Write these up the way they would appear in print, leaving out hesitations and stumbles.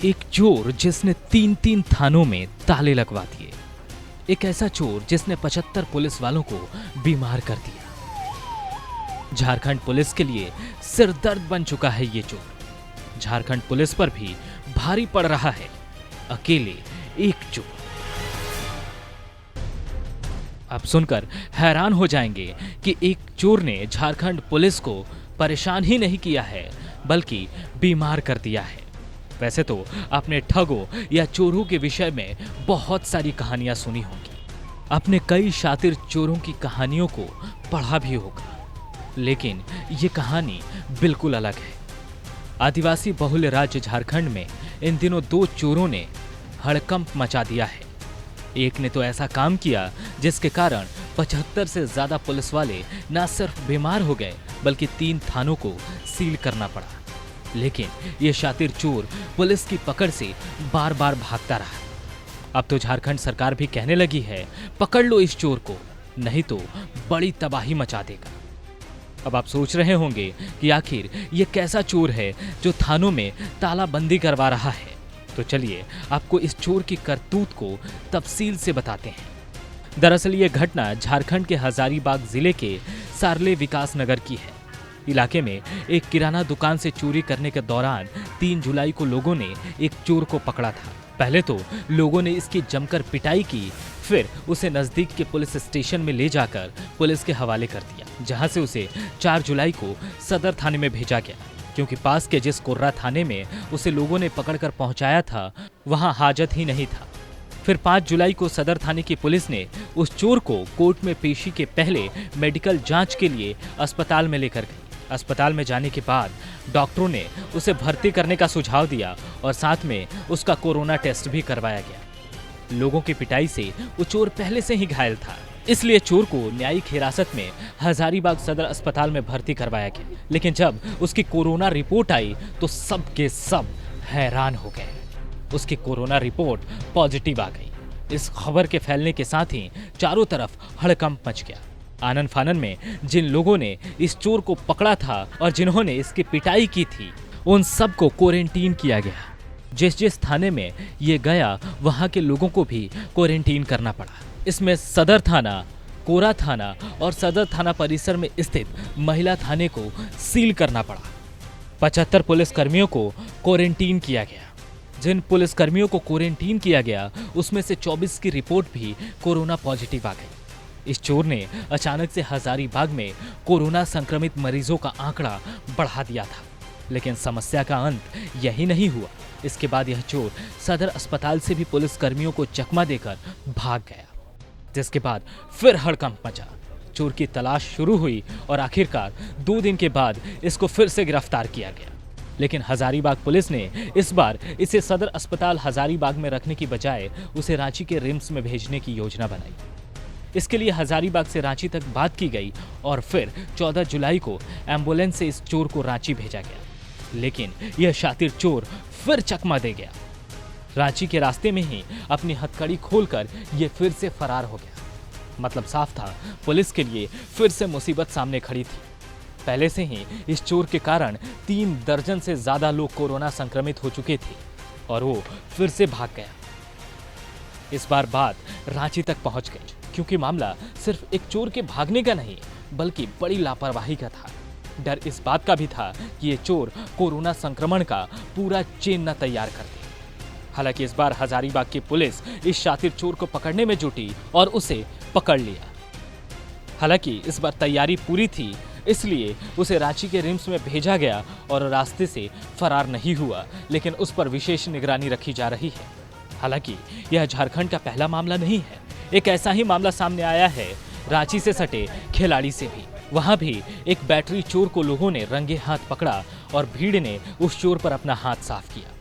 एक चोर जिसने 3-3 थानों में ताले लगवा दिए। एक ऐसा चोर जिसने 75 पुलिस वालों को बीमार कर दिया। झारखंड पुलिस के लिए सिरदर्द बन चुका है ये चोर। झारखंड पुलिस पर भी भारी पड़ रहा है अकेले एक चोर। आप सुनकर हैरान हो जाएंगे कि एक चोर ने झारखंड पुलिस को परेशान ही नहीं किया है बल्कि बीमार कर दिया है। वैसे तो आपने ठगों या चोरों के विषय में बहुत सारी कहानियां सुनी होंगी। आपने कई शातिर चोरों की कहानियों को पढ़ा भी होगा, लेकिन ये कहानी बिल्कुल अलग है। आदिवासी बहुल राज्य झारखंड में इन दिनों 2 चोरों ने हड़कंप मचा दिया है। एक ने तो ऐसा काम किया जिसके कारण 75 से ज्यादा पुलिस वाले न सिर्फ बीमार हो गए बल्कि 3 थानों को सील करना पड़ा। लेकिन ये शातिर चोर पुलिस की पकड़ से बार बार भागता रहा। अब तो झारखंड सरकार भी कहने लगी है, पकड़ लो इस चोर को, नहीं तो बड़ी तबाही मचा देगा। अब आप सोच रहे होंगे कि आखिर ये कैसा चोर है जो थानों में तालाबंदी करवा रहा है। तो चलिए आपको इस चोर की करतूत को तफसील से बताते हैं। दरअसल ये घटना झारखंड के हजारीबाग जिले के सारले विकास नगर की है। इलाके में एक किराना दुकान से चोरी करने के दौरान 3 जुलाई को लोगों ने एक चोर को पकड़ा था। पहले तो लोगों ने इसकी जमकर पिटाई की, फिर उसे नजदीक के पुलिस स्टेशन में ले जाकर पुलिस के हवाले कर दिया, जहां से उसे 4 जुलाई को सदर थाने में भेजा गया, क्योंकि पास के जिस कोर्रा थाने में उसे लोगों ने पकड़कर पहुंचाया था वहां हाजत ही नहीं था। फिर 5 जुलाई को सदर थाने की पुलिस ने उस चोर को कोर्ट में पेशी के पहले मेडिकल जांच के लिए अस्पताल में लेकर गई। अस्पताल में जाने के बाद डॉक्टरों ने उसे भर्ती करने का सुझाव दिया और साथ में उसका कोरोना टेस्ट भी करवाया गया। लोगों की पिटाई से वो चोर पहले से ही घायल था, इसलिए चोर को न्यायिक हिरासत में हजारीबाग सदर अस्पताल में भर्ती करवाया गया। लेकिन जब उसकी कोरोना रिपोर्ट आई तो सब के सब हैरान हो गए। उसकी कोरोना रिपोर्ट पॉजिटिव आ गई। इस खबर के फैलने के साथ ही चारों तरफ हड़कंप मच गया। आनन फानन में जिन लोगों ने इस चोर को पकड़ा था और जिन्होंने इसकी पिटाई की थी, उन सबको क्वारंटीन किया गया। जिस जिस थाने में ये गया वहां के लोगों को भी क्वारंटीन करना पड़ा। इसमें सदर थाना, कोरा थाना और सदर थाना परिसर में स्थित महिला थाने को सील करना पड़ा। 75 पुलिसकर्मियों को क्वारंटीन किया गया। जिन पुलिसकर्मियों को क्वारंटीन किया गया उसमें से 24 की रिपोर्ट भी कोरोना पॉजिटिव आ गई। इस चोर ने अचानक से हजारीबाग में कोरोना संक्रमित मरीजों का आंकड़ा बढ़ा दिया था। लेकिन समस्या का अंत यही नहीं हुआ। इसके बाद यह चोर सदर अस्पताल से भी पुलिसकर्मियों को चकमा देकर भाग गया, जिसके बाद फिर हड़कंप मचा। चोर की तलाश शुरू हुई और आखिरकार 2 दिन के बाद इसको फिर से गिरफ्तार किया गया। लेकिन हजारीबाग पुलिस ने इस बार इसे सदर अस्पताल हजारीबाग में रखने की बजाय उसे रांची के रिम्स में भेजने की योजना बनाई। इसके लिए हजारीबाग से रांची तक बात की गई और फिर 14 जुलाई को एम्बुलेंस से इस चोर को रांची भेजा गया। लेकिन यह शातिर चोर फिर चकमा दे गया। रांची के रास्ते में ही अपनी हथकड़ी खोलकर यह फिर से फरार हो गया। मतलब साफ था, पुलिस के लिए फिर से मुसीबत सामने खड़ी थी। पहले से ही इस चोर के कारण 3 दर्जन से ज्यादा लोग कोरोना संक्रमित हो चुके थे और वो फिर से भाग गया। इस बार बात रांची तक पहुंच गई, क्योंकि मामला सिर्फ एक चोर के भागने का नहीं बल्कि बड़ी लापरवाही का था। डर इस बात का भी था कि ये चोर कोरोना संक्रमण का पूरा चेन न तैयार कर दे। हालांकि इस बार हजारीबाग की पुलिस इस शातिर चोर को पकड़ने में जुटी और उसे पकड़ लिया। हालांकि इस बार तैयारी पूरी थी, इसलिए उसे रांची के रिम्स में भेजा गया और रास्ते से फरार नहीं हुआ, लेकिन उस पर विशेष निगरानी रखी जा रही है। हालांकि यह झारखंड का पहला मामला नहीं है। एक ऐसा ही मामला सामने आया है रांची से सटे खिलाड़ी से भी। वहां भी एक बैटरी चोर को लोगों ने रंगे हाथ पकड़ा और भीड़ ने उस चोर पर अपना हाथ साफ किया।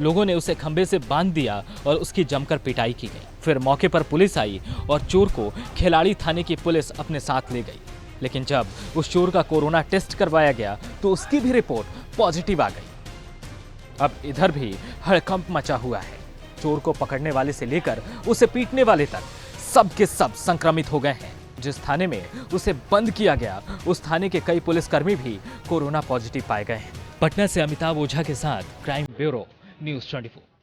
लोगों ने उसे खंबे से बांध दिया और उसकी जमकर पिटाई की गई। फिर मौके पर पुलिस आई और चोर को खिलाड़ी थाने की पुलिस अपने साथ ले गई। लेकिन जब उस चोर का कोरोना टेस्ट करवाया गया तो उसकी भी रिपोर्ट पॉजिटिव आ गई। अब इधर भी हड़कंप मचा हुआ है। चोर को पकड़ने वाले से लेकर उसे पीटने वाले तक सब के सब संक्रमित हो गए हैं। जिस थाने में उसे बंद किया गया उस थाने के कई पुलिसकर्मी भी कोरोना पॉजिटिव पाए गए हैं। पटना से अमिताभ ओझा के साथ क्राइम ब्यूरो, न्यूज़ 24।